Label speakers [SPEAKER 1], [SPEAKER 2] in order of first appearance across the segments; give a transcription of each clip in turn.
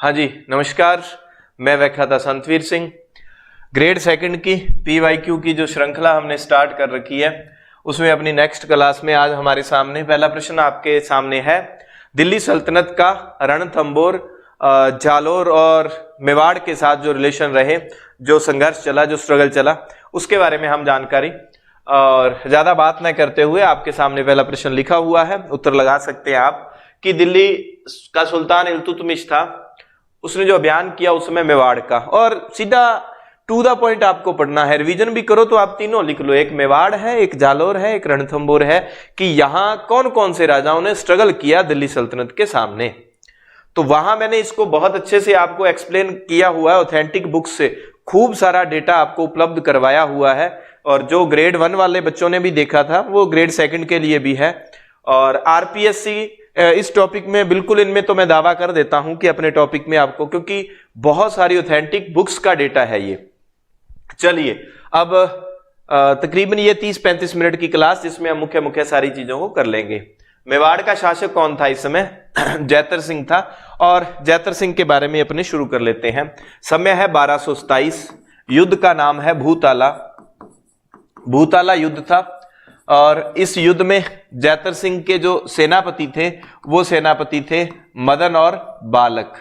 [SPEAKER 1] हाँ जी नमस्कार, मैं व्याख्याता संतवीर सिंह। ग्रेड सेकंड की PYQ की जो श्रृंखला हमने स्टार्ट कर रखी है उसमें अपनी नेक्स्ट क्लास में आज हमारे सामने पहला प्रश्न आपके सामने है। दिल्ली सल्तनत का रणथंबोर, जालोर और मेवाड़ के साथ जो रिलेशन रहे, जो संघर्ष चला, जो स्ट्रगल चला, उसके बारे में हम जानकारी और ज्यादा बात न करते हुए आपके सामने पहला प्रश्न लिखा हुआ है, उत्तर लगा सकते हैं आप कि दिल्ली का सुल्तान इल्तुतमिश था, उसने जो अभियान किया उसमें मेवाड़ का, और सीधा टू द पॉइंट आपको पढ़ना है। रिवीजन भी करो तो आप तीनों लिख लो, एक मेवाड़ है, एक जालोर है, एक रणथंबोर है, कि यहां कौन कौन से राजाओं ने स्ट्रगल किया दिल्ली सल्तनत के सामने। तो वहां मैंने इसको बहुत अच्छे से आपको एक्सप्लेन किया हुआ है, ऑथेंटिक बुक्स से खूब सारा डेटा आपको उपलब्ध करवाया हुआ है, और जो ग्रेड 1 वाले बच्चों ने भी देखा था वो ग्रेड सेकंड के लिए भी है। और RPSC इस टॉपिक में बिल्कुल, इनमें तो मैं दावा कर देता हूं कि अपने टॉपिक में आपको, क्योंकि बहुत सारी ऑथेंटिक बुक्स का डेटा है ये। चलिए अब तकरीबन ये 30-35 मिनट की क्लास, जिसमें हम मुख्य मुख्य सारी चीजों को कर लेंगे। मेवाड़ का शासक कौन था इस समय? जैतर सिंह था, और जैतर सिंह के बारे में अपने शुरू कर लेते हैं। समय है 1227, युद्ध का नाम है भूताला। भूताला युद्ध था, और इस युद्ध में जैतर सिंह के जो सेनापति थे वो सेनापति थे मदन और बालक।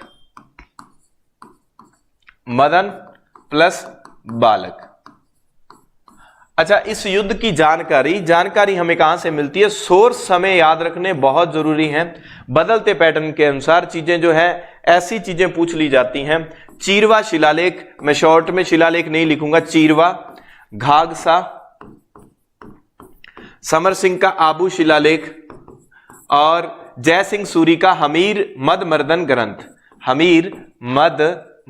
[SPEAKER 1] मदन प्लस बालक। अच्छा, इस युद्ध की जानकारी हमें कहां से मिलती है? सोर्स हमें याद रखने बहुत जरूरी हैं। बदलते पैटर्न के अनुसार चीजें जो है ऐसी चीजें पूछ ली जाती हैं। चीरवा शिलालेख, मैं शॉर्ट में शिलालेख नहीं लिखूंगा, चीरवा, घाघसा, समर सिंह का आबू शिलालेख, और जय सिंह सूरी का हमीर मद मर्दन ग्रंथ। हमीर मद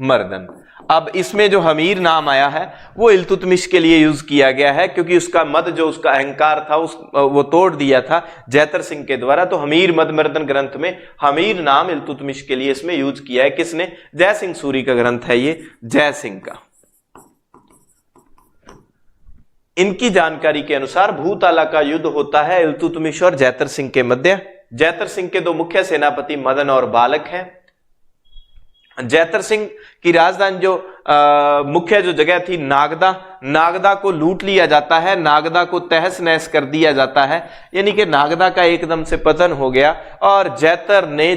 [SPEAKER 1] मर्दन। अब इसमें जो हमीर नाम आया है वो इल्तुतमिश के लिए यूज किया गया है, क्योंकि उसका मद, जो उसका अहंकार था, वो तोड़ दिया था जैतर सिंह के द्वारा। तो हमीर मद मर्दन ग्रंथ में हमीर नाम इल्तुतमिश के लिए इसमें यूज किया है। किसने? जय सिंह सूरी का ग्रंथ है ये, जय सिंह का। इनकी जानकारी के अनुसार भूताला का युद्ध होता है इल्तुतमिश और जैतर सिंह के मध्य। जैतर सिंह के दो मुख्य सेनापति मदन और बालक हैं। जैतर सिंह की राजधानी जो मुख्य जो जगह थी नागदा, नागदा को लूट लिया जाता है, नागदा को तहस नहस कर दिया जाता है, यानी कि नागदा का एकदम से पतन हो गया। और जैतर ने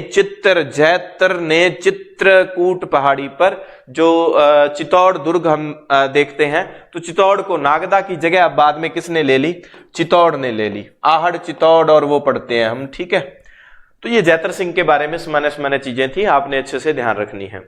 [SPEAKER 1] चित्रकूट पहाड़ी पर जो चित्तौड़ दुर्ग हम देखते हैं, तो चित्तौड़ को नागदा की जगह अब बाद में किसने ले ली? चित्तौड़ ने ले ली। आहड़, चित्तौड़ और वो पढ़ते हैं हम, ठीक है। तो ये जैतर सिंह के बारे में सामान्य चीजें थी, आपने अच्छे से ध्यान रखनी है।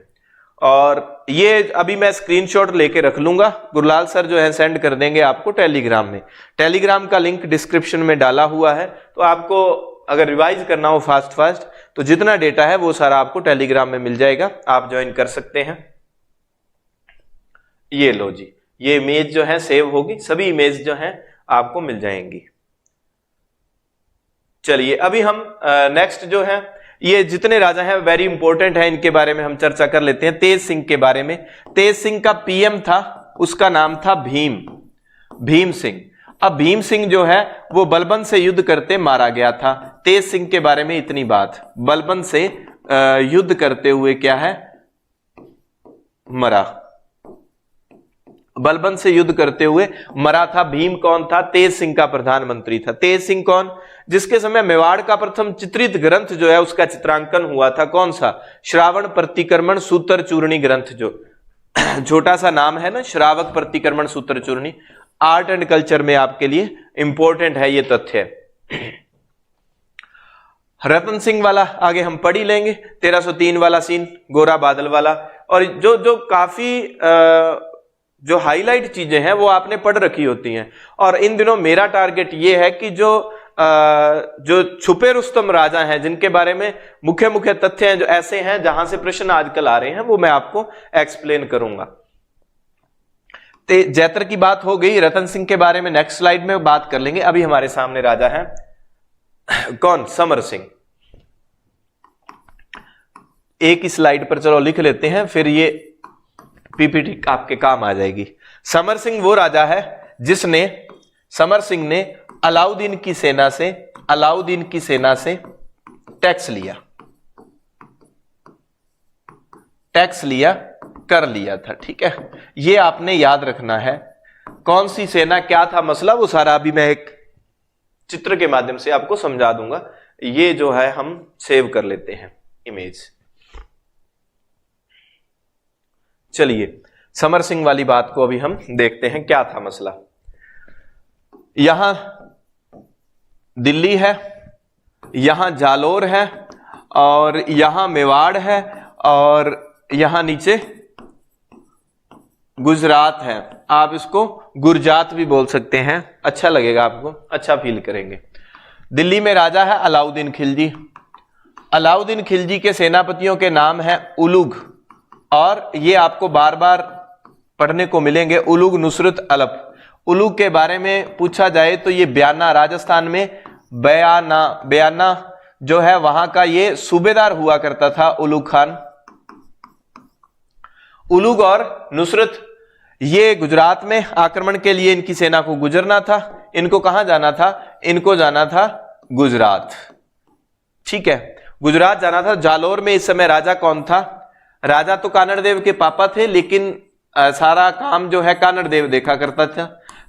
[SPEAKER 1] और ये अभी मैं स्क्रीनशॉट लेके रख लूंगा, गुरलाल सर जो है सेंड कर देंगे आपको टेलीग्राम में। टेलीग्राम का लिंक डिस्क्रिप्शन में डाला हुआ है, तो आपको अगर रिवाइज करना हो फास्ट तो जितना डेटा है वो सारा आपको टेलीग्राम में मिल जाएगा, आप ज्वाइन कर सकते हैं। ये लो जी, ये इमेज जो है सेव होगी, सभी इमेज जो है आपको मिल जाएंगी। चलिए अभी हम नेक्स्ट जो है, ये जितने राजा हैं वेरी इंपॉर्टेंट है, इनके बारे में हम चर्चा कर लेते हैं। तेज सिंह के बारे में। तेज सिंह का PM था, उसका नाम था भीम सिंह। अब भीम सिंह जो है वो बलबन से युद्ध करते मारा गया था। तेज सिंह के बारे में इतनी बात, बलबन से युद्ध करते हुए क्या है? मरा। बलबन से युद्ध करते हुए मरा था। भीम कौन था? तेज सिंह का प्रधानमंत्री था। तेज सिंह कौन? जिसके समय मेवाड़ का प्रथम चित्रित ग्रंथ जो है उसका चित्रांकन हुआ था। कौन सा? श्रावण प्रतिक्रमण सूत्र चूर्णी ग्रंथ, जो छोटा सा नाम है ना, श्रावक प्रतिक्रमण सूत्र चूर्णी। आर्ट एंड कल्चर में आपके लिए इंपॉर्टेंट है ये तथ्य। रतन सिंह वाला आगे हम पढ़ ही लेंगे, 1303 वाला सीन, गोरा बादल वाला। और जो काफी जो हाईलाइट चीजें हैं वो आपने पढ़ रखी होती हैं। और इन दिनों मेरा टारगेट ये है कि जो छुपे रुस्तम राजा हैं, जिनके बारे में मुख्य तथ्य हैं, जो ऐसे हैं जहां से प्रश्न आजकल आ रहे हैं, वो मैं आपको एक्सप्लेन करूंगा। जैतर की बात हो गई, रतन सिंह के बारे में नेक्स्ट स्लाइड में बात कर लेंगे। अभी हमारे सामने राजा है कौन? समर सिंह। एक ही स्लाइड पर चलो लिख लेते हैं, फिर ये PPT आपके काम आ जाएगी। समर सिंह वो राजा है जिसने, समर सिंह ने अलाउद्दीन की सेना से टैक्स लिया। टैक्स लिया, कर लिया था। ठीक है, ये आपने याद रखना है। कौन सी सेना, क्या था मसला, वो सारा अभी मैं एक चित्र के माध्यम से आपको समझा दूंगा। ये जो है हम सेव कर लेते हैं इमेज। चलिए समर सिंह वाली बात को अभी हम देखते हैं, क्या था मसला। यहां दिल्ली है, यहां जालोर है, और यहां मेवाड़ है, और यहां नीचे गुजरात है। आप इसको गुरजात भी बोल सकते हैं, अच्छा लगेगा, आपको अच्छा फील करेंगे। दिल्ली में राजा है अलाउद्दीन खिलजी। अलाउद्दीन खिलजी के सेनापतियों के नाम है उलुग, और ये आपको बार बार पढ़ने को मिलेंगे, उलुग, नुसरत, अलप। उलुग के बारे में पूछा जाए तो ये बयाना, राजस्थान में बयाना जो है वहां का ये सूबेदार हुआ करता था, उलुग खान। उलुग और नुसरत, ये गुजरात में आक्रमण के लिए इनकी सेना को गुजरना था। इनको कहां जाना था? इनको जाना था गुजरात। ठीक है, गुजरात जाना था। जालोर में इस समय राजा कौन था? राजा तो कानड़ देव के पापा थे, लेकिन सारा काम जो है कानड़ देव देखा करता था।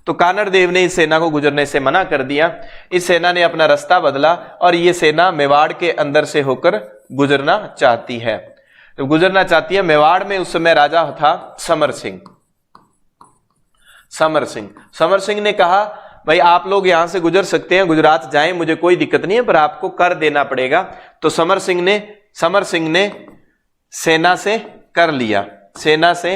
[SPEAKER 1] तो कानड़ देव ने इस सेना को गुजरने से मना कर दिया। इस सेना ने अपना रास्ता बदला और ये सेना मेवाड़ के अंदर से होकर गुजरना चाहती है। तो गुजरना चाहती है। मेवाड़ में उस समय राजा था समर सिंह। समर सिंह ने कहा भाई आप लोग यहां से गुजर सकते हैं, गुजरात जाएं, मुझे कोई दिक्कत नहीं है, पर आपको कर देना पड़ेगा। तो समर सिंह ने सेना से कर लिया, सेना से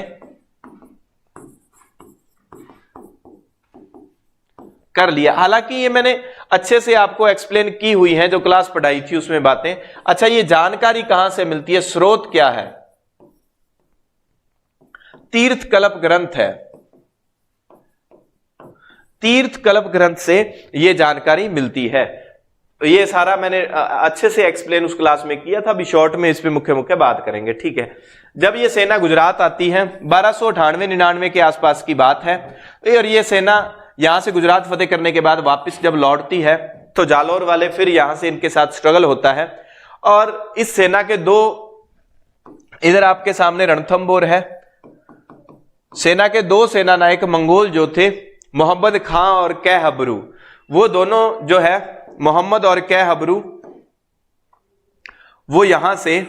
[SPEAKER 1] कर लिया। हालांकि ये मैंने अच्छे से आपको एक्सप्लेन की हुई है, जो क्लास पढ़ाई थी उसमें बातें। अच्छा, ये जानकारी कहां से मिलती है, स्रोत क्या है? तीर्थ कल्प ग्रंथ है। तीर्थ कल्प ग्रंथ से यह जानकारी मिलती है। ये सारा मैंने अच्छे से एक्सप्लेन उस क्लास में किया था, अभी शॉर्ट में इस पे मुख्य बात करेंगे। ठीक है, जब ये सेना गुजरात आती है 1298-99 के आसपास की बात है, और ये सेना यहां से गुजरात फतेह करने के बाद वापस जब लौटती है तो जालोर वाले फिर यहां से इनके साथ स्ट्रगल होता है। और इस सेना के दो, इधर आपके सामने रणथंबोर है। सेना के दो सेनानायक मंगोल जो थे, मोहम्मद खां और कै हबरू, वो दोनों जो है मोहम्मद और कै हबरू, वो यहां से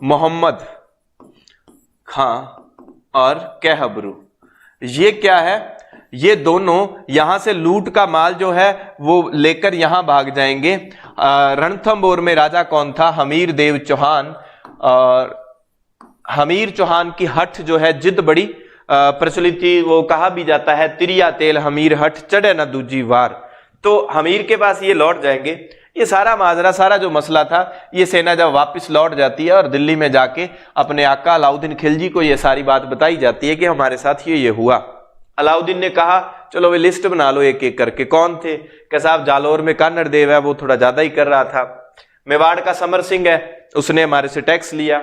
[SPEAKER 1] मोहम्मद खां और कै हबरू, ये क्या है, ये दोनों यहां से लूट का माल जो है वो लेकर यहां भाग जाएंगे। रणथंबोर में राजा कौन था? हमीर देव चौहान। और हमीर चौहान की हठ जो है जिद बड़ी प्रचलित थी, वो कहा भी जाता है तिरिया तेल हमीर हठ चढ़े न दूजी वार। तो हमीर के पास ये लौट जाएंगे। ये सारा माजरा, सारा जो मसला था, ये सेना जब वापस लौट जाती है और दिल्ली में जाके अपने आका अलाउद्दीन खिलजी को ये सारी बात बताई जाती है कि हमारे साथ ये हुआ। अलाउद्दीन ने कहा चलो वे लिस्ट बना लो एक एक करके। कौन थे? कि साहब जालोर में कानड़ देव है, वो थोड़ा ज्यादा ही कर रहा था। मेवाड़ का समर सिंह है, उसने हमारे से टैक्स लिया।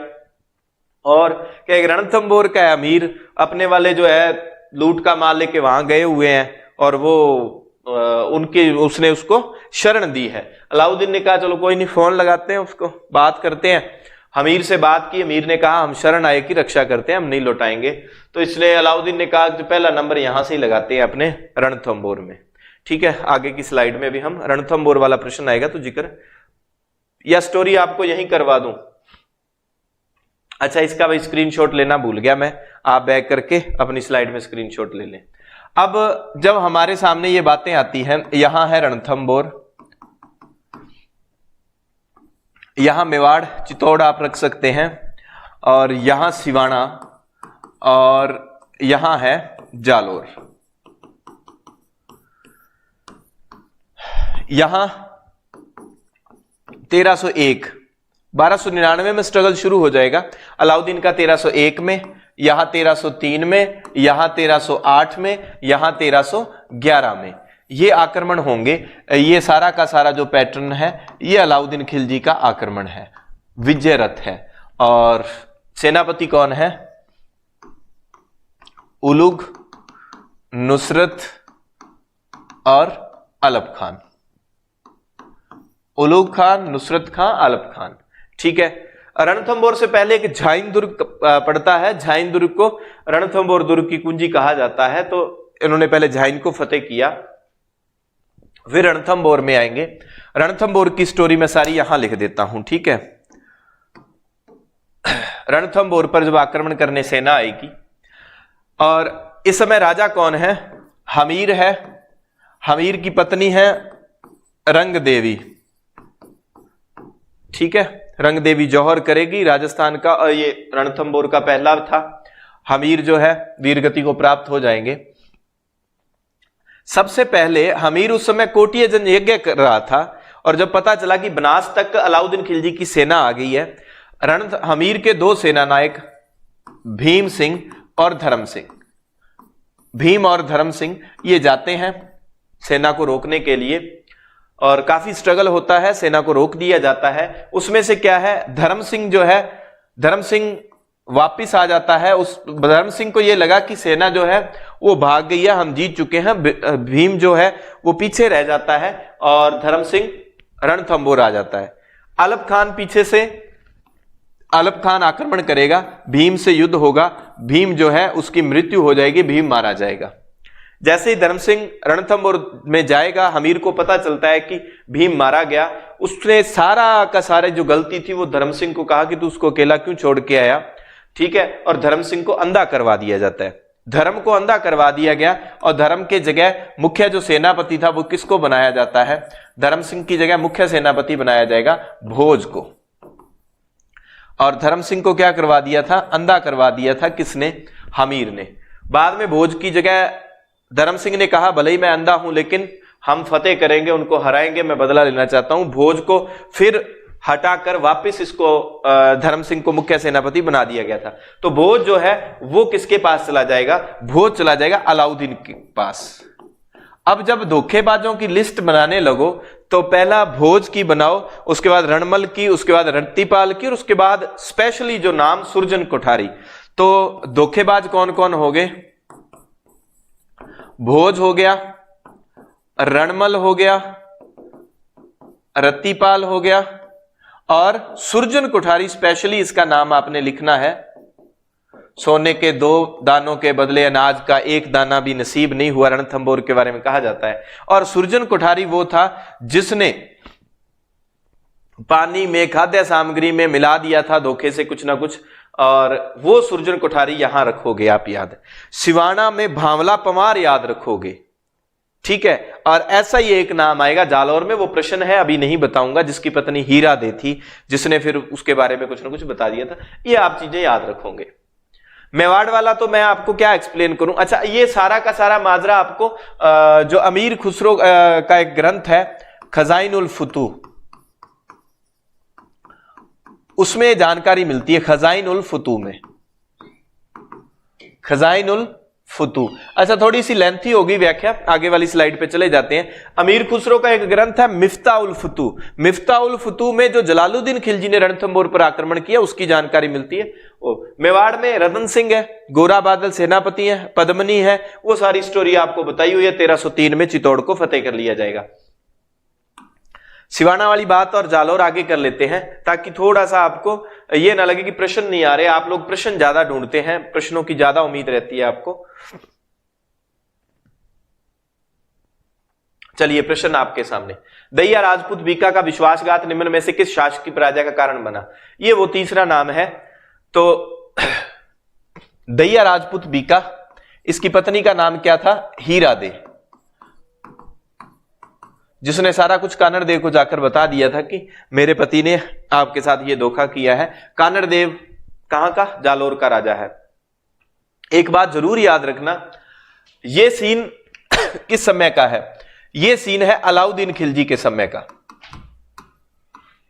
[SPEAKER 1] और क्या रणथंबोर का अमीर अपने वाले जो है लूट का माल लेके वहां गए हुए हैं, और वो उसने उसको शरण दी है। अलाउद्दीन ने कहा चलो कोई नहीं, फोन लगाते हैं उसको, बात करते हैं। हमीर से बात की, अमीर ने कहा हम शरण आए की रक्षा करते हैं, हम नहीं लौटाएंगे। तो इसलिए अलाउद्दीन ने कहा कि पहला नंबर यहां से ही लगाते हैं अपने रणथंबोर में। ठीक है, आगे की स्लाइड में भी हम रणथंबोर वाला प्रश्न आएगा तो जिक्र, या स्टोरी आपको यहीं करवा दूं। अच्छा, इसका भाई स्क्रीनशॉट लेना भूल गया मैं, आप बैक करके अपनी स्लाइड में स्क्रीनशॉट ले लें। अब जब हमारे सामने ये बातें आती हैं, यहां है रणथंबोर, यहां मेवाड़ चित्तौड़ आप रख सकते हैं, और यहां सिवाना, और यहां है जालोर। यहां 1301, 1299 में स्ट्रगल शुरू हो जाएगा अलाउद्दीन का, 1301 में, यहां 1303 में, यहां 1308 में, यहां 1311 में ये आक्रमण होंगे। ये सारा का सारा जो पैटर्न है ये अलाउद्दीन खिलजी का आक्रमण है, विजय रथ है। और सेनापति कौन है? उलुग, नुसरत और अलप खान, उलूग खान, नुसरत खां, अलप खान। ठीक है, रणथंभौर से पहले एक झाइन दुर्ग पड़ता है, झाइन दुर्ग को रणथंभौर दुर्ग की कुंजी कहा जाता है। तो इन्होंने पहले झाइन को फतेह किया, फिर रणथंभौर में आएंगे। रणथंभौर की स्टोरी मैं सारी यहां लिख देता हूं। ठीक है, रणथंभौर पर जब आक्रमण करने सेना आएगी, और इस समय राजा कौन है? हमीर है। हमीर की पत्नी है रंग देवी। ठीक है, रंग देवी जौहर करेगी राजस्थान का, और ये रणथंभौर का पहला था। हमीर जो है वीरगति को प्राप्त हो जाएंगे। सबसे पहले हमीर उस समय कोटिया जन यज्ञ कर रहा था, और जब पता चला कि बनास तक अलाउद्दीन खिलजी की सेना आ गई है, हमीर के दो सेना नायक भीम सिंह और धर्म सिंह, भीम और धर्म सिंह ये जाते हैं सेना को रोकने के लिए, और काफी स्ट्रगल होता है, सेना को रोक दिया जाता है। उसमें से क्या है, धर्म सिंह जो है, धर्म सिंह वापिस आ जाता है। उस धर्म सिंह को यह लगा कि सेना जो है वो भाग गई है, हम जीत चुके हैं। भीम जो है वो पीछे रह जाता है, और धर्म सिंह रणथंभौर आ जाता है। अलप खान पीछे से, अलप खान आक्रमण करेगा, भीम से युद्ध होगा, भीम जो है उसकी मृत्यु हो जाएगी, भीम मारा जाएगा। जैसे ही धर्म सिंह रणथंभौर में जाएगा, हमीर को पता चलता है कि भीम मारा गया। उसने सारा का सारे जो गलती थी वो धर्म सिंह को कहा कि तू उसको अकेला क्यों छोड़ के आया। ठीक है, और धर्म सिंह को अंधा करवा दिया जाता है। धर्म को अंधा करवा दिया गया, और धर्म के जगह मुख्य जो सेनापति था वो किसको बनाया जाता है? धर्म सिंह की जगह मुख्य सेनापति बनाया जाएगा भोज को। और धर्म सिंह को क्या करवा दिया था? अंधा करवा दिया था। किसने? हमीर ने। बाद में भोज की जगह धर्म सिंह ने कहा भले ही मैं अंधा हूं लेकिन हम फतेह करेंगे, उनको हराएंगे, मैं बदला लेना चाहता हूं। भोज को फिर हटाकर वापस इसको धर्म सिंह को मुख्य सेनापति बना दिया गया था। तो भोज जो है वो किसके पास चला जाएगा? भोज चला जाएगा अलाउद्दीन के पास। अब जब धोखेबाजों की लिस्ट बनाने लगो तो पहला भोज की बनाओ, उसके बाद रणमल की, उसके बाद रत्तीपाल की, और उसके बाद स्पेशली जो नाम सुरजन कोठारी। तो धोखेबाज कौन कौन हो गए? भोज हो गया, रणमल हो गया, रत्तीपाल हो गया, और सुरजन कोठारी। स्पेशली इसका नाम आपने लिखना है। सोने के 2 दानों के बदले अनाज का 1 दाना भी नसीब नहीं हुआ, रणथंभौर के बारे में कहा जाता है। और सुरजन कोठारी वो था जिसने पानी में, खाद्य सामग्री में मिला दिया था धोखे से कुछ ना कुछ, और वो सुरजन कोठारी यहां रखोगे आप याद। सिवाना में भांवला पवार याद रखोगे। ठीक है, और ऐसा ही एक नाम आएगा जालौर में, वो प्रश्न है अभी नहीं बताऊंगा, जिसकी पत्नी हीरा दे थी, जिसने फिर उसके बारे में कुछ ना कुछ बता दिया था। ये आप चीजें याद रखोगे। मेवाड़ वाला तो मैं आपको क्या एक्सप्लेन करूं। अच्छा, ये सारा का सारा माजरा आपको जो अमीर खुसरो का एक ग्रंथ है खजाइनुल फुतू, उसमें जानकारी मिलती है। खजाइनुल फुतू में, खजाइनुल फुतू। अच्छा, थोड़ी सी लेंथी होगी व्याख्या, आगे वाली स्लाइड पे चले जाते हैं। अमीर खुसरो का एक ग्रंथ है मिफ्ताउल फुतू। मिफ्ताउल फुतू में जो जलालुद्दीन खिलजी ने रणथंभौर पर आक्रमण किया उसकी जानकारी मिलती है। मेवाड़ में रतन सिंह है, गोरा बादल सेनापति है, पद्मनी है, वो सारी स्टोरी आपको बताई हुई है। 1303 में चित्तौड़ को फतेह कर लिया जाएगा। सिवाना वाली बात और जालौर आगे कर लेते हैं ताकि थोड़ा सा आपको ये ना लगे कि प्रश्न नहीं आ रहे। आप लोग प्रश्न ज्यादा ढूंढते हैं, प्रश्नों की ज्यादा उम्मीद रहती है आपको। चलिए, प्रश्न आपके सामने। दैया राजपूत बीका का विश्वासघात निम्न में से किस शासकीय पराजय का कारण बना? ये वो तीसरा नाम है। तो दैया राजपूत बीका, इसकी पत्नी का नाम क्या था? हीरा दे, जिसने सारा कुछ कानड़ देव को जाकर बता दिया था कि मेरे पति ने आपके साथ ये धोखा किया है। कानड़ देव कहां का? जालौर का राजा है। एक बात जरूर याद रखना, ये सीन किस समय का है? ये सीन है अलाउद्दीन खिलजी के समय का।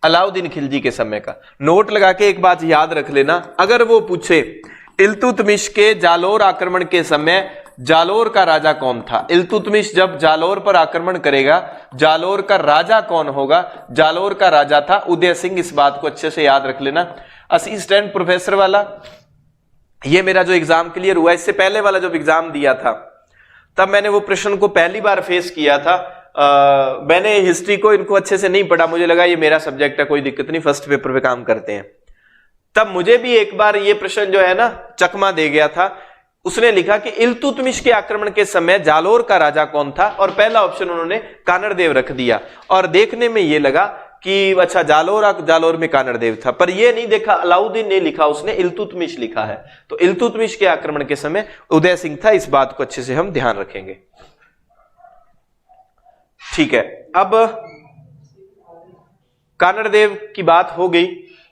[SPEAKER 1] अलाउद्दीन खिलजी के समय का। नोट लगा के एक बात याद रख लेना, अगर वो पूछे इल्तुतमिश के जालौर आक्रमण के समय जालौर का राजा कौन था? इल्तुतमिश जब जालौर पर आक्रमण करेगा, जालौर का राजा कौन होगा? जालौर का राजा था उदय सिंह। इस बात को अच्छे से याद रख लेना। असिस्टेंट प्रोफेसर वाला, ये मेरा जो एग्जाम क्लियर हुआ, इससे पहले वाला जब एग्जाम दिया था तब मैंने वो प्रश्न को पहली बार फेस किया था। मैंने हिस्ट्री को इनको अच्छे से नहीं पढ़ा, मुझे लगा ये मेरा सब्जेक्ट है, कोई दिक्कत नहीं, फर्स्ट पेपर पे काम करते हैं। तब मुझे भी एक बार ये प्रश्न जो है ना चकमा दे गया था। उसने लिखा कि इल्तुतमिश के आक्रमण के समय जालोर का राजा कौन था, और पहला ऑप्शन उन्होंने कानड़देव रख दिया। और देखने में ये लगा कि अच्छा जालोर में कानड़देव था, पर ये नहीं देखा अलाउद्दीन ने लिखा, उसने इल्तुतमिश लिखा है। तो इल्तुतमिश के आक्रमण के समय उदय सिंह था, इस बात को अच्छे से हम ध्यान रखेंगे। ठीक है, अब कानड़देव की बात हो गई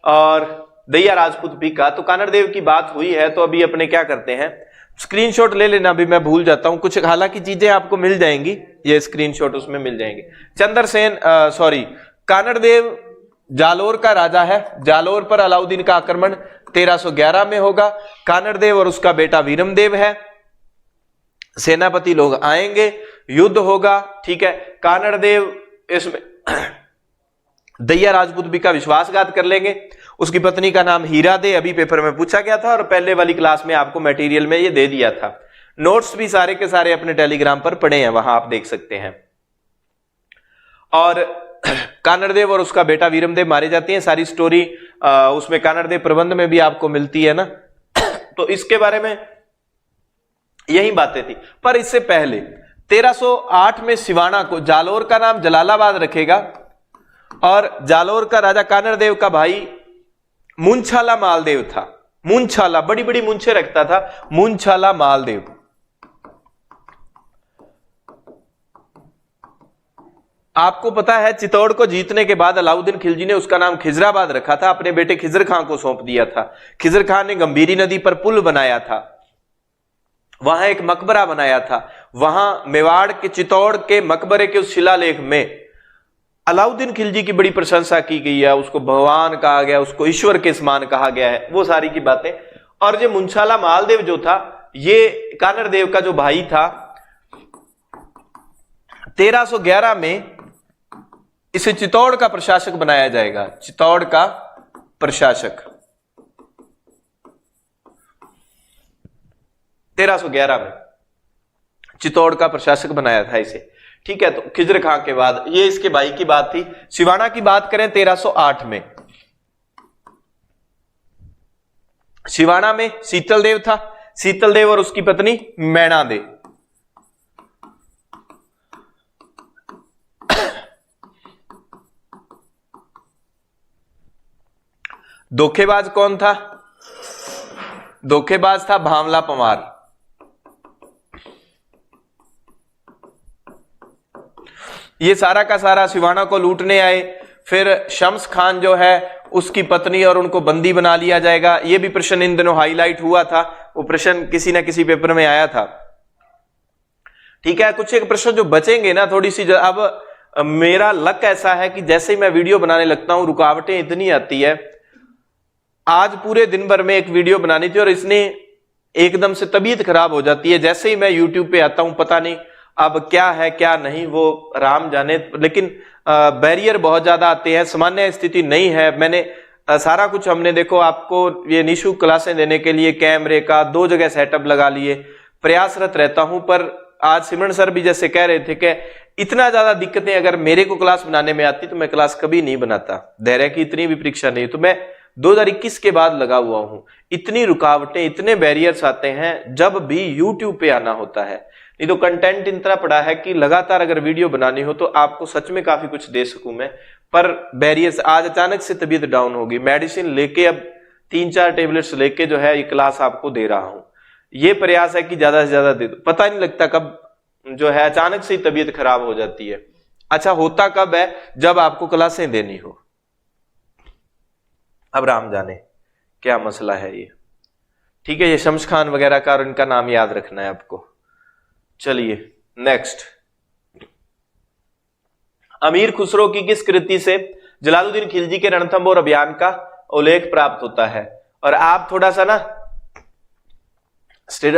[SPEAKER 1] और दैया राजपूत भी का, तो कानड़देव की बात हुई है, तो अभी अपने क्या करते हैं, स्क्रीनशॉट ले लेना, अभी मैं भूल जाता हूं कुछ, हालांकि चीजें आपको मिल जाएंगी, ये स्क्रीनशॉट उसमें मिल जाएंगे। चंद्रसेन कानड़देव जालोर का राजा है। जालोर पर अलाउद्दीन का आक्रमण 1311 में होगा। कानड़देव और उसका बेटा वीरमदेव है, सेनापति लोग आएंगे, युद्ध होगा। ठीक है, कानड़देव इसमें दैया राजपूत भी का विश्वासघात कर लेंगे। उसकी पत्नी का नाम हीरा दे, अभी पेपर में पूछा गया था और पहले वाली क्लास में आपको मटेरियल में ये दे दिया था। नोट्स भी सारे के सारे अपने टेलीग्राम पर पड़े हैं, वहां आप देख सकते हैं। और कानड़देव और उसका बेटा वीरमदेव मारे जाते हैं, सारी स्टोरी उसमें कानड़देव प्रबंध में भी आपको मिलती है ना। तो इसके बारे में यही बातें थी। पर इससे पहले 1308 में सिवाना को जालोर का नाम जलालाबाद रखेगा और जालोर का राजा कानड़देव का भाई मुंछाला मालदेव था। मुंछाला बड़ी बड़ी मुंछे रखता था, मुंछाला मालदेव। आपको पता है चित्तौड़ को जीतने के बाद अलाउद्दीन खिलजी ने उसका नाम खिजराबाद रखा था, अपने बेटे खिजर खां को सौंप दिया था। खिजर खां ने गंभीरी नदी पर पुल बनाया था, वहां एक मकबरा बनाया था। वहां मेवाड़ के चित्तौड़ के मकबरे के उस शिलालेख में अलाउद्दीन खिलजी की बड़ी प्रशंसा की गई है, उसको भगवान कहा गया, उसको ईश्वर के समान कहा गया है, वो सारी की बातें। और ये मुंछाला मालदेव जो था, ये कानड़देव का जो भाई था, 1311 में इसे चित्तौड़ का प्रशासक बनाया जाएगा। चित्तौड़ का प्रशासक 1311 में चित्तौड़ का प्रशासक बनाया था इसे। ठीक है, तो खिजर खां के बाद ये इसके भाई की बात थी। सिवाना की बात करें 1308 में, सिवाना में शीतलदेव था। शीतलदेव और उसकी पत्नी मैना दे। धोखेबाज कौन था? धोखेबाज था भावला पंवार। ये सारा का सारा सिवाना को लूटने आए। फिर शम्स खान जो है उसकी पत्नी और उनको बंदी बना लिया जाएगा। ये भी प्रश्न इन दिनों हाईलाइट हुआ था, वो प्रश्न किसी ना किसी पेपर में आया था। ठीक है, कुछ एक प्रश्न जो बचेंगे ना थोड़ी सी, अब मेरा लक ऐसा है कि जैसे ही मैं वीडियो बनाने लगता हूं रुकावटें इतनी आती है। आज पूरे दिन भर में एक वीडियो बनानी थी और इसने एकदम से तबीयत खराब हो जाती है। जैसे ही मैं यूट्यूब पे आता हूं पता नहीं अब क्या है क्या नहीं, वो राम जाने, लेकिन बैरियर बहुत ज्यादा आते हैं, सामान्य स्थिति नहीं है। मैंने सारा कुछ हमने देखो आपको ये निःशुल्क क्लासें देने के लिए कैमरे का 2 जगह सेटअप लगा लिए, प्रयासरत रहता हूं। पर आज सिमरन सर भी जैसे कह रहे थे कि इतना ज्यादा दिक्कतें अगर मेरे को क्लास बनाने में आती तो मैं क्लास कभी नहीं बनाता। धैर्य की इतनी भी परीक्षा नहीं, तो मैं 2021 के बाद लगा हुआ हूं। इतनी रुकावटें, इतने बैरियर्स आते हैं जब भी यूट्यूब पे आना होता है। नहीं तो कंटेंट इतना पड़ा है कि लगातार अगर वीडियो बनानी हो तो आपको सच में काफी कुछ दे सकूं मैं, पर बैरियर्स। आज अचानक से तबीयत डाउन होगी, मेडिसिन लेके अब 3-4 टेबलेट्स लेके जो है ये क्लास आपको दे रहा हूं। ये प्रयास है कि ज्यादा से ज्यादा दे दो, पता नहीं लगता कब जो है अचानक से तबीयत खराब हो जाती है। अच्छा, होता कब है? जब आपको क्लासें देनी हो। अब राम जाने क्या मसला है ये। ठीक है, ये शम्स खान वगैरह का और इनका नाम याद रखना है आपको। चलिए नेक्स्ट, अमीर खुसरो की किस कृति से जलालुद्दीन खिलजी के रणथंबोर अभियान का उल्लेख प्राप्त होता है? और आप थोड़ा सा ना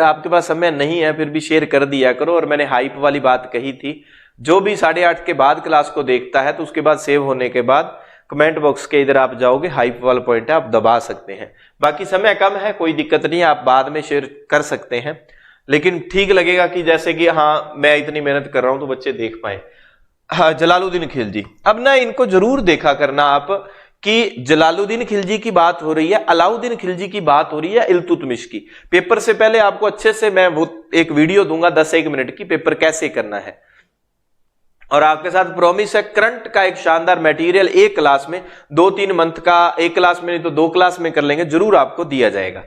[SPEAKER 1] आपके पास समय नहीं है फिर भी शेयर कर दिया करो। और मैंने हाइप वाली बात कही थी, जो भी 8:30 के बाद क्लास को देखता है तो उसके बाद सेव होने के बाद कमेंट बॉक्स के इधर आप जाओगे, हाइप वाला पॉइंट है, आप दबा सकते हैं। बाकी समय कम है, कोई दिक्कत नहीं, आप बाद में शेयर कर सकते हैं, लेकिन ठीक लगेगा कि जैसे कि हाँ मैं इतनी मेहनत कर रहा हूं तो बच्चे देख पाए। हाँ, जलालुद्दीन खिलजी। अब ना इनको जरूर देखा करना आप कि जलालुद्दीन खिलजी की बात हो रही है, अलाउद्दीन खिलजी की बात हो रही है, इल्तुतमिश की। पेपर से पहले आपको अच्छे से मैं वो एक वीडियो दूंगा 10-1 मिनट की, पेपर कैसे करना है। और आपके साथ प्रॉमिस है करंट का एक शानदार मटेरियल एक क्लास में, 2-3 मंथ का, एक क्लास में नहीं तो 2 क्लास में कर लेंगे, जरूर आपको दिया जाएगा।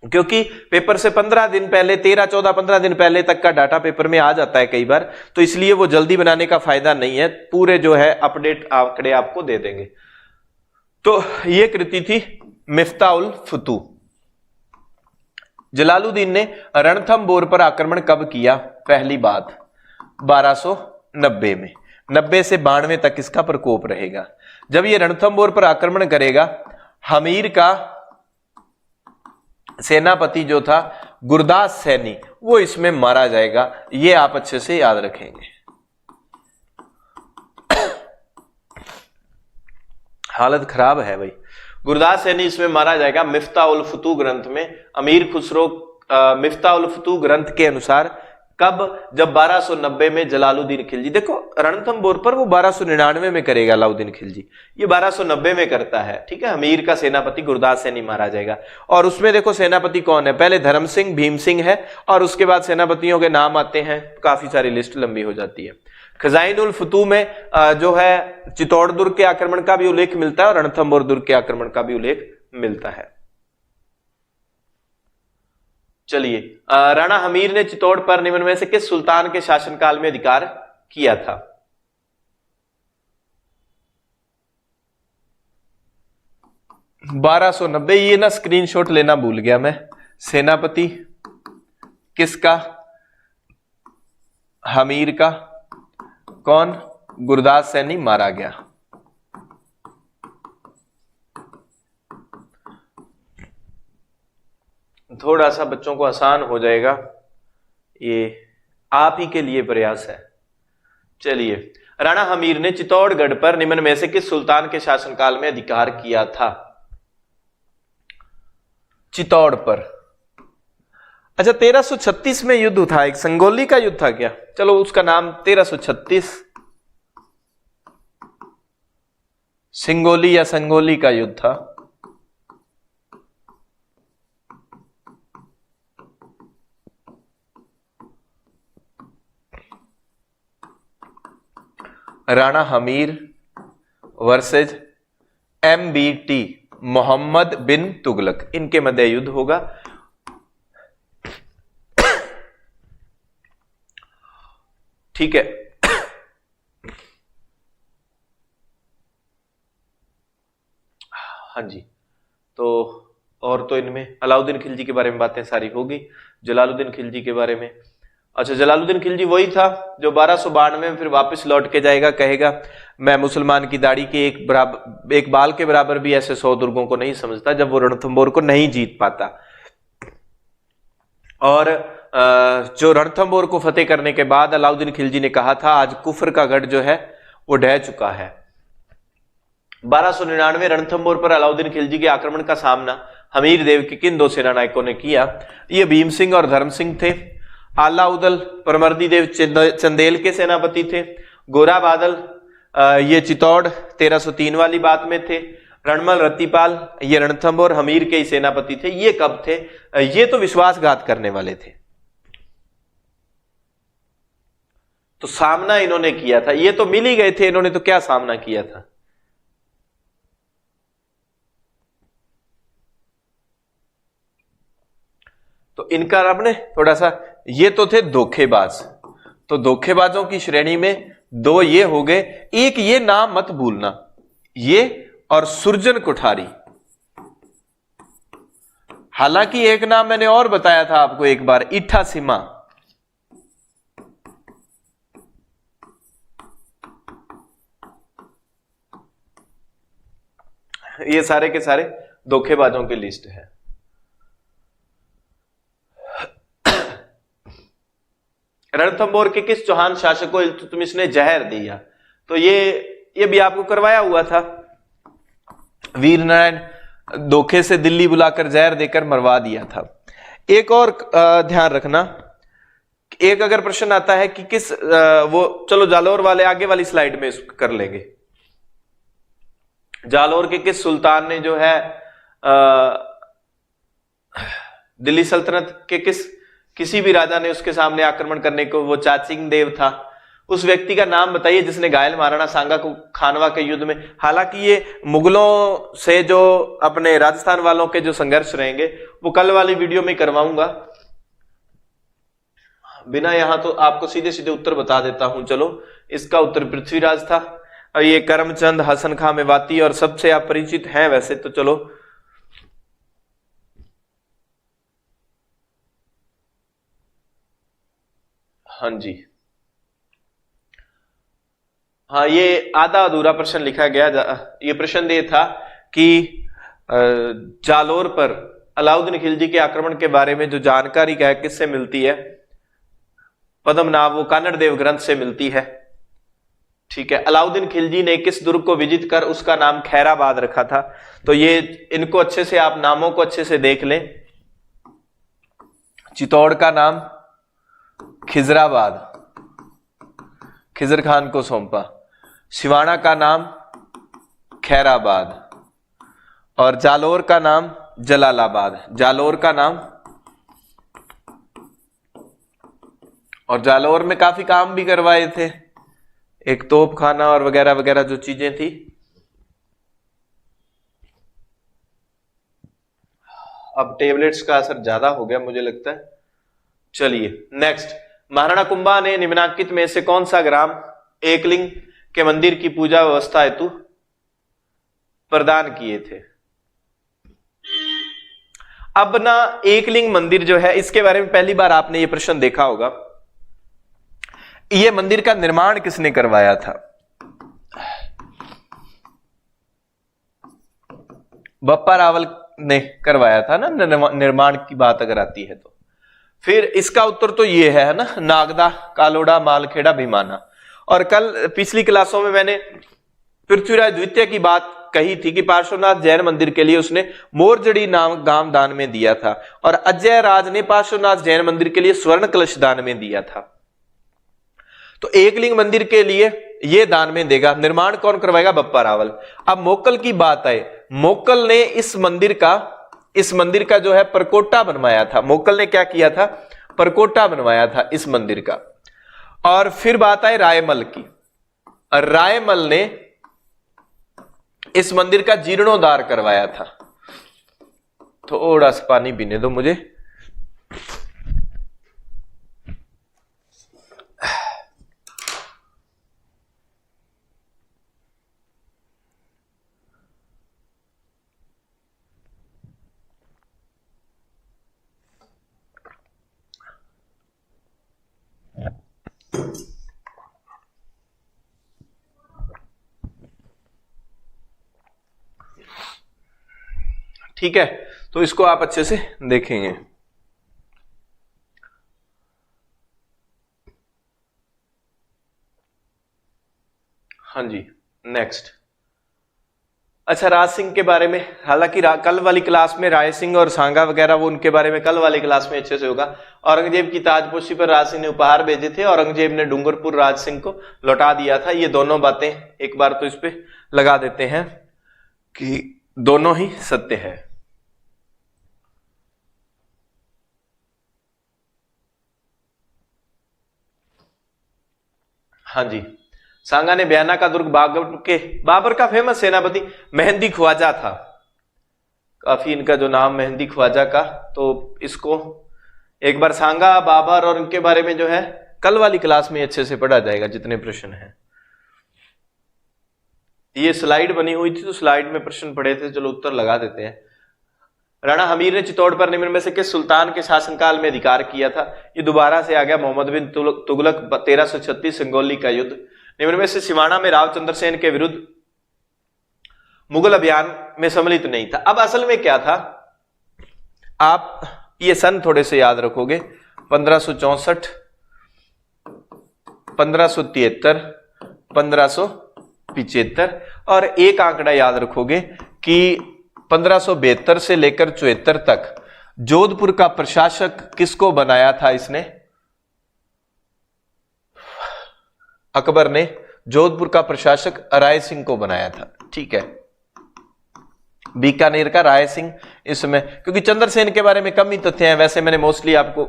[SPEAKER 1] क्योंकि पेपर से 15 दिन पहले, 13, 14, 15 दिन पहले तक का डाटा पेपर में आ जाता है कई बार, तो इसलिए वो जल्दी बनाने का फायदा नहीं है, पूरे जो है अपडेट आंकड़े आपको दे देंगे। तो ये कृति थी मिफ्ताउल फुतू। जलालुद्दीन ने रणथंबोर पर आक्रमण कब किया? पहली बात 1290 में। 90 से 92 तक इसका प्रकोप रहेगा। जब ये रणथंबोर पर आक्रमण करेगा, हमीर का सेनापति जो था गुरदास सैनी, वो इसमें मारा जाएगा। ये आप अच्छे से याद रखेंगे। हालत खराब है भाई। गुरदास सैनी इसमें मारा जाएगा। मिफ्ताउल फुतू ग्रंथ में अमीर खुसरो मिफ्ताउल फुतू ग्रंथ के अनुसार कब? जब 1290 में जलालुद्दीन खिलजी, देखो रणथंबोर पर वो 1299 में करेगा अलाउद्दीन खिलजी, ये 1290 में करता है। ठीक है, अमीर का सेनापति गुरदास सैनी मारा जाएगा। और उसमें देखो सेनापति कौन है, पहले धर्म सिंह, भीम सिंह है, और उसके बाद सेनापतियों के नाम आते हैं, काफी सारी लिस्ट लंबी हो जाती है। खजाइनुल फुतू में जो है चित्तौड़ दुर्ग के आक्रमण का भी उल्लेख मिलता है और रणथंबोर दुर्ग के आक्रमण का भी उल्लेख मिलता है। चलिए, राणा हमीर ने चित्तौड़ पर निम्न में से किस सुल्तान के शासनकाल में अधिकार किया था? (1290) ये ना स्क्रीनशॉट लेना भूल गया मैं। सेनापति किसका? हमीर का। कौन? गुरदास सैनी मारा गया। थोड़ा सा बच्चों को आसान हो जाएगा, ये आप ही के लिए प्रयास है। चलिए, राणा हमीर ने चित्तौड़गढ़ पर निम्न में से किस सुल्तान के शासनकाल में अधिकार किया था? चित्तौड़ पर। अच्छा, 1336 में युद्ध था, एक संगोली का युद्ध था क्या? चलो उसका नाम 1336 सिंगोली या संगोली का युद्ध था। राणा हमीर वर्सेज MBT मोहम्मद बिन तुगलक, इनके मध्य युद्ध होगा। ठीक है, हाँ जी। तो और तो इनमें अलाउद्दीन खिलजी के बारे में बातें सारी होगी। जलालुद्दीन खिलजी के बारे में, अच्छा, जलालुद्दीन खिलजी वही था जो 1292 में फिर वापस लौट के जाएगा, कहेगा मैं मुसलमान की दाढ़ी के एक बाल के बराबर भी ऐसे 100 दुर्गों को नहीं समझता, जब वो रणथंबोर को नहीं जीत पाता। और जो रणथंबोर को फतेह करने के बाद अलाउद्दीन खिलजी ने कहा था आज कुफर का गढ़ जो है वो ढह चुका है। 1299 रणथंबोर पर अलाउद्दीन खिलजी के आक्रमण का सामना हमीर देव के किन 2 सेना नायकों ने किया? ये भीम सिंह और धर्म सिंह थे। आलाउदल परमर्दी देव चंदेल के सेनापति थे। गोरा बादल ये चित्तौड़ 1303 वाली बात में थे। रणमल रत्तीपाल ये रणथंबोर हमीर के ही सेनापति थे। ये कब थे? ये तो विश्वासघात करने वाले थे, तो सामना इन्होंने किया था। ये तो मिल ही गए थे, इन्होंने तो क्या सामना किया था? तो इनका रब ने थोड़ा सा, ये तो थे धोखेबाज, तो धोखेबाजों की श्रेणी में 2 ये हो गए। एक ये नाम मत भूलना, ये और सुरजन कोठारी। हालांकि एक नाम मैंने और बताया था आपको एक बार, इठा सिमा। ये सारे के सारे धोखेबाजों की लिस्ट है। रणथंबोर के किस चौहान शासक को इल्तुतमिश ने जहर दिया? तो ये भी आपको करवाया हुआ था। वीर नारायण धोखे से दिल्ली बुलाकर जहर देकर मरवा दिया था। एक और ध्यान रखना, एक अगर प्रश्न आता है कि किस वो चलो जालोर वाले आगे वाली स्लाइड में कर लेंगे। जालोर के किस सुल्तान ने जो है दिल्ली सल्तनत के किसी भी राजा ने उसके सामने आक्रमण करने को, वो चाचिंग देव था, उस व्यक्ति का नाम बताइए जिसने घायल महाराणा सांगा को खानवा के युद्ध में। हालांकि ये मुगलों से जो अपने राजस्थान वालों के जो संघर्ष रहेंगे वो कल वाली वीडियो में करवाऊंगा, बिना यहां तो आपको सीधे सीधे उत्तर बता देता हूं। चलो, इसका उत्तर पृथ्वीराज था। और ये करमचंद, हसन खां मेवाती और सबसे आप परिचित हैं वैसे तो। चलो, हाँ जी, हाँ, ये आधा अधूरा प्रश्न लिखा गया। ये प्रश्न ये था कि जालोर पर अलाउद्दीन खिलजी के आक्रमण के बारे में जो जानकारी है किससे मिलती है? पद्मनाभ, वो कन्नड़ देव ग्रंथ से मिलती है। ठीक है। अलाउद्दीन खिलजी ने किस दुर्ग को विजिट कर उसका नाम खैराबाद रखा था? तो ये इनको अच्छे से आप नामों को अच्छे से देख लें। चित्तौड़ का नाम खिजराबाद, खिजर खान को सौंपा। सिवाना का नाम खैराबाद और जालोर का नाम जलालाबाद। जालोर का नाम, और जालोर में काफी काम भी करवाए थे, एक तोप खाना और वगैरह वगैरह जो चीजें थी। अब टेबलेट्स का असर ज्यादा हो गया मुझे लगता है। चलिए नेक्स्ट, महाराणा कुंभा ने निम्नलिखित में से कौन सा ग्राम एकलिंग के मंदिर की पूजा व्यवस्था हेतु प्रदान किए थे? अब ना एकलिंग मंदिर जो है इसके बारे में पहली बार आपने ये प्रश्न देखा होगा। ये मंदिर का निर्माण किसने करवाया था? बप्पा रावल ने करवाया था ना, निर्माण की बात अगर आती है तो। फिर इसका उत्तर तो ये है ना, नागदा, कालोड़ा, मालखेड़ा, भीमाना। और कल पिछली क्लासों में मैंने पृथ्वीराज द्वितीय की बात कही थी कि पार्श्वनाथ जैन मंदिर के लिए उसने मोरजड़ी नाम गांव दान में दिया था और अजय राज ने पार्श्वनाथ जैन मंदिर के लिए स्वर्ण कलश दान में दिया था। तो एकलिंग मंदिर के लिए यह दान में देगा। निर्माण कौन करवाएगा? बप्पा रावल। अब मोक्कल की बात आए, मोक्कल ने इस मंदिर का जो है परकोटा बनवाया था। मोक्कल ने क्या किया था? परकोटा बनवाया था इस मंदिर का। और फिर बात आए रायमल की। रायमल ने इस मंदिर का जीर्णोद्धार करवाया था। थोड़ा सा पानी पीने दो मुझे। ठीक है, तो इसको आप अच्छे से देखेंगे। हाँ जी, नेक्स्ट। अच्छा, राज सिंह के बारे में, हालांकि कल वाली क्लास में राय सिंह और सांगा वगैरह वो उनके बारे में कल वाली क्लास में अच्छे से होगा। औरंगजेब की ताजपोशी पर राज सिंह ने उपहार भेजे थे, औरंगजेब ने डूंगरपुर राज सिंह को लौटा दिया था। ये दोनों बातें एक बार तो इस पे लगा देते हैं कि दोनों ही सत्य है। हाँ जी, सांगा ने बयाना का दुर्ग बाबर का फेमस सेनापति मेहंदी ख्वाजा था। काफी इनका जो नाम मेहंदी ख्वाजा का, तो इसको एक बार सांगा, बाबर और इनके बारे में जो है कल वाली क्लास में अच्छे से पढ़ा जाएगा जितने प्रश्न हैं। ये स्लाइड बनी हुई थी तो स्लाइड में प्रश्न पढ़े थे, चलो उत्तर लगा देते हैं। राणा हमीर ने चित्तौड़ पर निम्न में से किस सुल्तान के शासनकाल में अधिकार किया था? ये दोबारा से आ गया, मोहम्मद बिन तुगलक 1336 संगोली का युद्ध। निम्न में से सिवाना में रावचंद्र सेन के विरुद्ध मुगल अभियान में सम्मिलित नहीं था। अब असल में क्या था, आप ये सन थोड़े से याद रखोगे, 1564, 1573, 1575 और एक आंकड़ा याद रखोगे कि 1572 से लेकर 74 तक जोधपुर का प्रशासक किसको बनाया था इसने? अकबर ने जोधपुर का प्रशासक राय सिंह को बनाया था। ठीक है, बीकानेर का राय सिंह इसमें, क्योंकि चंद्रसेन के बारे में कम ही तथ्य हैं, वैसे मैंने मोस्टली आपको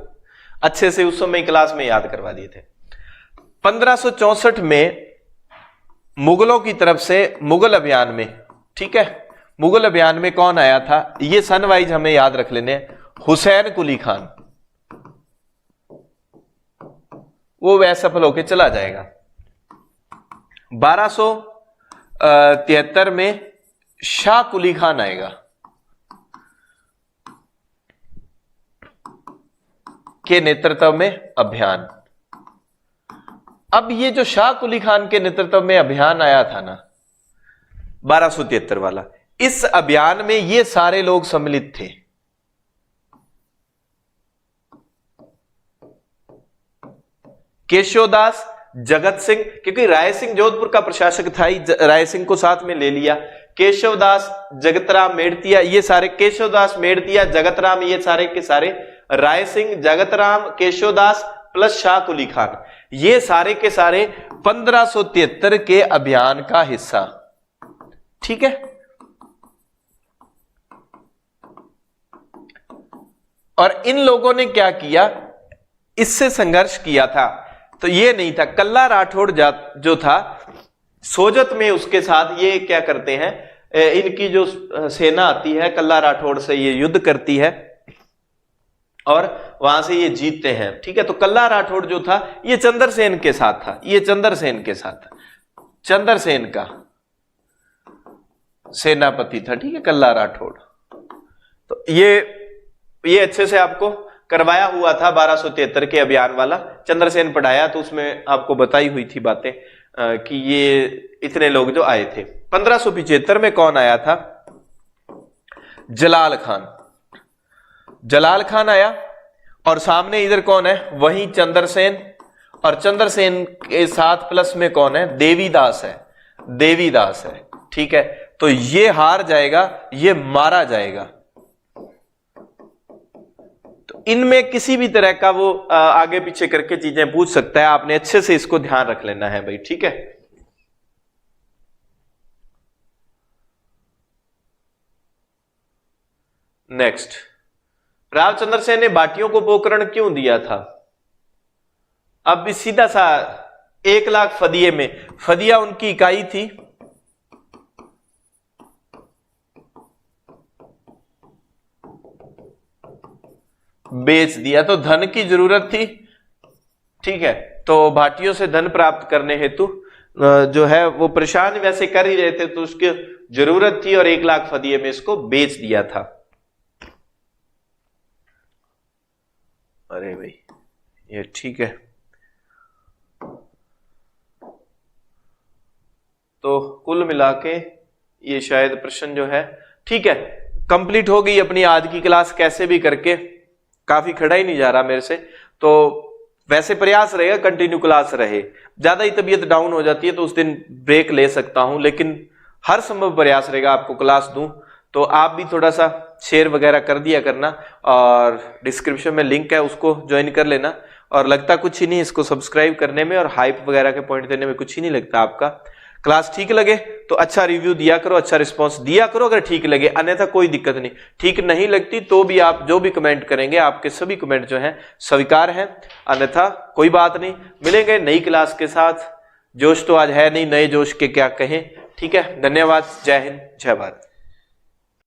[SPEAKER 1] अच्छे से उस समय क्लास में याद करवा दिए थे। 1564 में मुगलों की तरफ से मुगल अभियान में, ठीक है, मुगल अभियान में कौन आया था, ये सन वाइज हमें याद रख लेने। हुसैन कुली खान, वो असफल होकर चला जाएगा। 1273 में शाह कुली खान आएगा के नेतृत्व में अभियान। अब ये जो शाह कुली खान के नेतृत्व में अभियान आया था ना 1273 वाला, इस अभियान में ये सारे लोग सम्मिलित थे। केशवदास, जगत सिंह, क्योंकि राय सिंह जोधपुर का प्रशासक था ही, राय सिंह को साथ में ले लिया। केशवदास, जगतराम मेड़तिया, ये सारे, केशवदास, मेड़तिया, जगतराम, ये सारे के सारे, राय सिंह, जगतराम, केशवदास प्लस शाह कुली खान, ये सारे के सारे 1573 के अभियान का हिस्सा। ठीक है, और इन लोगों ने क्या किया, इससे संघर्ष किया था। तो ये नहीं था, कल्ला राठौड़ जो था सोजत में, उसके साथ ये क्या करते हैं, इनकी जो सेना आती है कल्ला राठौड़ से, ये युद्ध करती है और वहां से ये जीतते हैं। ठीक है, तो कल्ला राठौड़ जो था ये चंद्रसेन के साथ था, ये चंद्रसेन के साथ था, चंद्रसेन का सेनापति था। ठीक है, कल्ला राठौड़। तो ये अच्छे से आपको करवाया हुआ था 1273 के अभियान वाला, चंद्रसेन पढ़ाया, तो उसमें आपको बताई हुई थी बातें कि ये इतने लोग जो आए थे। 1575 में कौन आया था, जलाल खान। जलाल खान आया और सामने इधर कौन है, वही चंद्रसेन, और चंद्रसेन के साथ प्लस में कौन है, देवीदास है, देवीदास है। ठीक है, तो ये हार जाएगा, ये मारा जाएगा। तो इनमें किसी भी तरह का वो आगे पीछे करके चीजें पूछ सकता है, आपने अच्छे से इसको ध्यान रख लेना है भाई। ठीक है, नेक्स्ट, राव चंद्रसेन ने भाटियों को पोकरण क्यों दिया था। अब सीधा सा 1 लाख फदिये में, फदिया उनकी इकाई थी, बेच दिया, तो धन की जरूरत थी। ठीक है, तो भाटियों से धन प्राप्त करने हेतु जो है वो परेशान वैसे कर ही रहे थे, तो उसकी जरूरत थी और 1 लाख फदिये में इसको बेच दिया था। अरे भाई ये ठीक है, तो कुल मिला के ये शायद प्रश्न जो है, ठीक है, कंप्लीट हो गई अपनी आज की क्लास कैसे भी करके। काफी खड़ा ही नहीं जा रहा मेरे से, तो वैसे प्रयास रहेगा कंटिन्यू क्लास रहे। ज्यादा ही तबीयत डाउन हो जाती है तो उस दिन ब्रेक ले सकता हूं, लेकिन हर संभव प्रयास रहेगा आपको क्लास दूं। तो आप भी थोड़ा सा शेयर वगैरह कर दिया करना, और डिस्क्रिप्शन में लिंक है उसको ज्वाइन कर लेना। और लगता कुछ ही नहीं इसको सब्सक्राइब करने में और हाइप वगैरह के पॉइंट देने में, कुछ ही नहीं लगता आपका। क्लास ठीक लगे तो अच्छा रिव्यू दिया करो, अच्छा रिस्पांस दिया करो अगर ठीक लगे, अन्यथा कोई दिक्कत नहीं। ठीक नहीं लगती तो भी आप जो भी कमेंट करेंगे, आपके सभी कमेंट जो हैं स्वीकार हैं, अन्यथा कोई बात नहीं। मिलेंगे नई क्लास के साथ। जोश तो आज है नहीं, नए जोश के क्या कहें। ठीक है, धन्यवाद, जय हिंद, जय भारत।